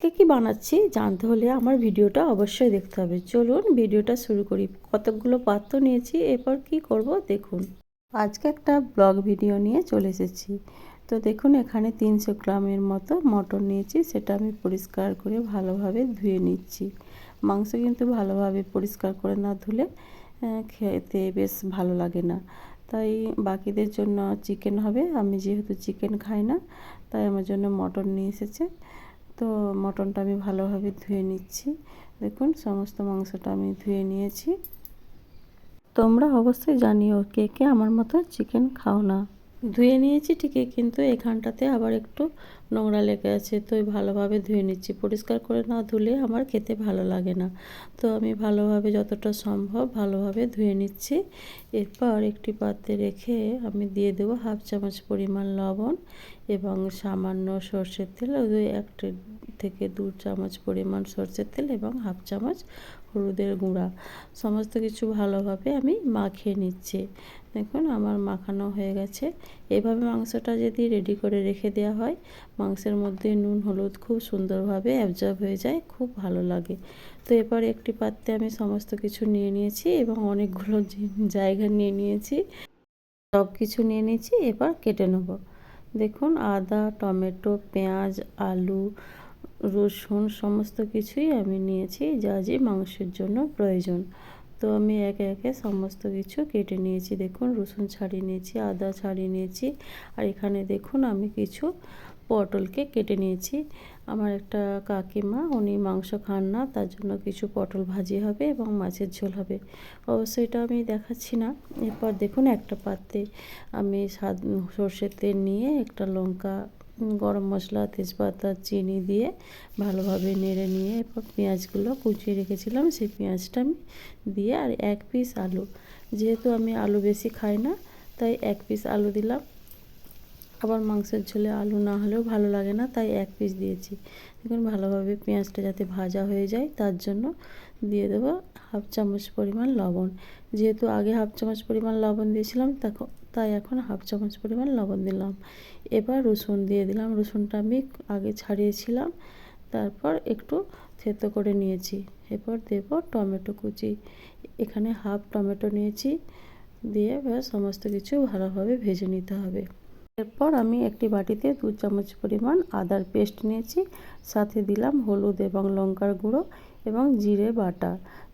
কি বানাচ্ছি জানতে হলে আমার ভিডিওটা অবশ্যই দেখতে হবে। চলুন ভিডিওটা শুরু করি। কতকগুলো পাত্র নিয়েছি, এরপর কি করব দেখুন। আজকে একটা ব্লগ ভিডিও নিয়ে চলে এসেছি। তো দেখুন এখানে 300 গ্রামের মতো মটন নিয়েছি, সেটা আমি পরিষ্কার করে ভালোভাবে ধুয়ে নিচ্ছি। মাংস কিন্তু ভালোভাবে পরিষ্কার করে না ধুলে খেতে বেশ ভালো লাগে না। তাই বাকিদের জন্য চিকেন হবে, আমি যেহেতু চিকেন খাই না তাই আমার জন্য মটন নিয়ে এসেছে। তো মটনটা আমি ভালোভাবে ধুয়ে নিচ্ছি। দেখুন সমস্ত মাংসটা আমি ধুয়ে নিয়েছি। তোমরা অবশ্যই জানিও কে কে আমার মতো চিকেন খাও না। ধুয়ে নিয়েছি ঠিকই, কিন্তু এখানটাতে আবার একটু নোংরা লেগে আছে, তো ভালোভাবে ধুয়ে নিচ্ছি। পরিষ্কার করে না ধুলে আমার খেতে ভালো লাগে না। তো আমি ভালোভাবে যতটা সম্ভব ভালোভাবে ধুয়ে নিচ্ছি। এরপর একটি পাত্রে রেখে আমি দিয়ে দেবো 1/2 চামচ পরিমাণ লবণ এবং সামান্য সর্ষের তেল, ওই 1 থেকে 2 চামচ পরিমাণ সর্ষের তেল এবং 1/2 চামচ হলুদের গুঁড়া। সমস্ত কিছু ভালোভাবে আমি মাখিয়ে নিচ্ছি। দেখুন আমার মাখানো হয়ে গেছে। এভাবে মাংসটা যদি রেডি করে রেখে দেওয়া হয়, মাংসের মধ্যে নুন হলুদ খুব সুন্দরভাবে অ্যাবজর্ব হয়ে যায়, খুব ভালো লাগে। তো এবার একটি পাত্রে আমি সমস্ত কিছু নিয়ে নিয়েছি এবং অনেকগুলো জায়গা নিয়ে নিয়েছি, সব কিছু নিয়ে নিয়েছি। এবার কেটে নেব। দেখুন আদা, টমেটো, পেঁয়াজ, আলু, রসুন সমস্ত কিছুই আমি নিয়েছি যা যে মাংসের জন্য প্রয়োজন। তো আমি একে একে সমস্ত কিছু কেটে নিয়েছি। দেখুন রসুন ছাড়িয়ে নিয়েছি, আদা ছাড়িয়ে নিয়েছি, আর এখানে দেখুন আমি কিছু পটলকে কেটে নিয়েছি। আমার একটা কাকিমা, উনি মাংস খান না, তার জন্য কিছু পটল ভাজি হবে এবং মাছের ঝোল হবে। অবশ্যই এটা আমি দেখাচ্ছি না। এরপর দেখুন একটা পাত্রে আমি সর্ষের তেল নিয়ে একটা লঙ্কা, গরম মশলা, তেজপাতা, চিনি দিয়ে ভালোভাবে নেড়ে নিয়ে এরপর পেঁয়াজগুলো কুচিয়ে রেখেছিলাম সেই পেঁয়াজটা আমি দিয়ে, আর 1 পিস আলু, যেহেতু আমি আলু বেশি খাই না তাই 1 পিস আলু দিলাম। আবার মাংসের ঝোলে আলু না হলেও ভালো লাগে না, তাই 1 পিস দিয়েছি। দেখুন ভালোভাবে পেঁয়াজটা যাতে ভাজা হয়ে যায় তার জন্য দিয়ে দেবো 1/2 চামচ পরিমাণ লবণ। যেহেতু আগে 1/2 চামচ পরিমাণ লবণ দিয়েছিলাম তাই এখন 1/2 চামচ পরিমাণ লবণ দিলাম। এবার রসুন দিয়ে দিলাম। রসুনটা আমি আগে ছাড়িয়েছিলাম, তারপর একটু থেতো করে নিয়েছি। এরপর দেব টমেটো কুচি, এখানে 1/2 টমেটো নিয়েছি, দিয়ে এবার সমস্ত কিছু ভালোভাবে ভেজে নিতে হবে। এরপর আমি একটি বাটিতে 2 চামচ পরিমাণ আদার পেস্ট নিয়েছি, সাথে দিলাম হলুদ এবং লঙ্কার গুঁড়ো এবং জিরে বাটা।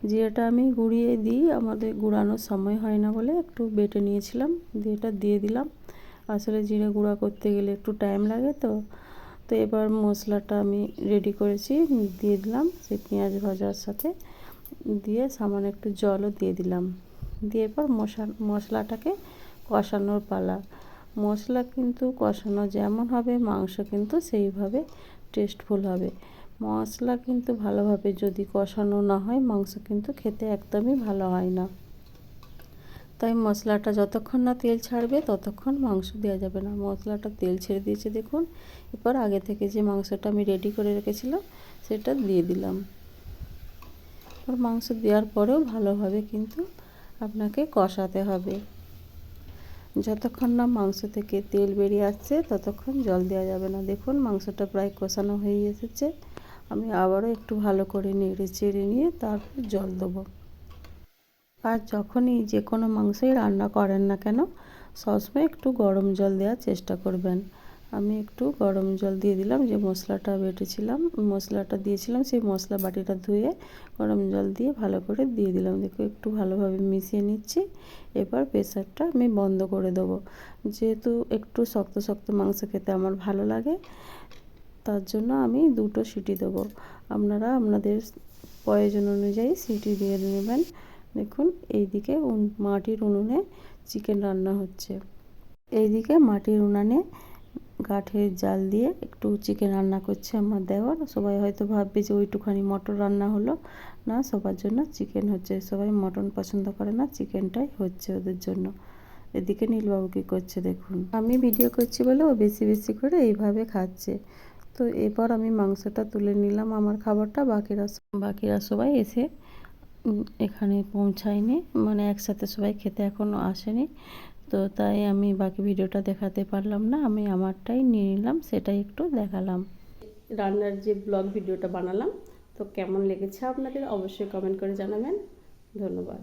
জিরেটা আমি গুঁড়িয়ে দিই, আমাদের গুঁড়ানোর সময় হয় না বলে একটু বেটে নিয়েছিলাম, দিয়ে এটা দিয়ে দিলাম। আসলে জিরে গুঁড়া করতে গেলে একটু টাইম লাগে, তো এবার মশলাটা আমি রেডি করেছি দিয়ে দিলাম সেই পেঁয়াজ ভাজার সাথে, দিয়ে সামান্য একটু জলও দিয়ে দিলাম। দিয়ে এরপর মশলাটাকে কষানোর পালা। মশলা কিন্তু কষানো যেমন হবে মাংস কিন্তু সেইভাবে টেস্টফুল হবে। মশলা কিন্তু ভালোভাবে যদি কষানো না হয় মাংস কিন্তু খেতে একদমই ভালো হয় না। তাই মশলাটা যতক্ষণ না তেল ছাড়বে ততক্ষণ মাংস দেওয়া যাবে না। মশলাটা তেল ছেড়ে দিয়েছে দেখুন। এরপর আগে থেকে যে মাংসটা আমি রেডি করে রেখেছিলাম সেটা দিয়ে দিলাম। আর মাংস দেওয়ার পরেও ভালোভাবে কিন্তু আপনাকে কষাতে হবে। যতক্ষণ না মাংস থেকে তেল বেরিয়ে আসছে ততক্ষণ জল দেওয়া যাবে না। দেখুন মাংসটা প্রায় কষানো হয়ে এসেছে, আমি আবারও একটু ভালো করে নেড়ে চেড়ে নিয়ে তারপর জল দেবো। আর যখনই যে কোনো মাংসই রান্না করেন না কেন সবসময় একটু গরম জল দেওয়ার চেষ্টা করবেন। আমি একটু গরম জল দিয়ে দিলাম, যে মশলাটা বেটেছিলাম মশলাটা দিয়েছিলাম সেই মশলা বাটিটা ধুয়ে গরম জল দিয়ে ভালো করে দিয়ে দিলাম। দেখো একটু ভালোভাবে মিশিয়ে নিচ্ছি। এবার প্রেসারটা আমি বন্ধ করে দেবো, যেহেতু একটু শক্ত শক্ত মাংস খেতে আমার ভালো লাগে, তার জন্য আমি 2টো সিটি দেবো। আপনারা আপনাদের প্রয়োজন অনুযায়ী সিটি দিয়ে নেবেন। দেখুন এইদিকে মাটির উনুনে চিকেন রান্না হচ্ছে, এইদিকে মাটির উনানে কাঠের জাল দিয়ে একটু চিকেন রান্না করছে আমার দেওর। সবাই হয়তো ভাববে যে ওইটুখানি মটন রান্না হলো, না সবার জন্য চিকেন হচ্ছে। সবাই মটন পছন্দ করে না, চিকেনটাই হচ্ছে ওদের জন্য। এদিকে নীলবাবু কী করছে দেখুন। আমি ভিডিও করছি বলে ও বেশি বেশি করে এইভাবে খাচ্ছে। তো এবার আমি মাংসটা তুলে নিলাম আমার খাবারটা, বাকিরা সবাই এসে এখানে পৌঁছায়নি, মানে একসাথে সবাই খেতে এখনও আসেনি। তো তাই আমি বাকি ভিডিওটা দেখাতে পারলাম না, আমি আমারটাই নিয়ে নিলাম, সেটাই একটু দেখালাম। রান্নার যে ব্লগ ভিডিওটা বানালাম। তো কেমন লেগেছে আপনাদের অবশ্যই কমেন্ট করে জানাবেন। ধন্যবাদ।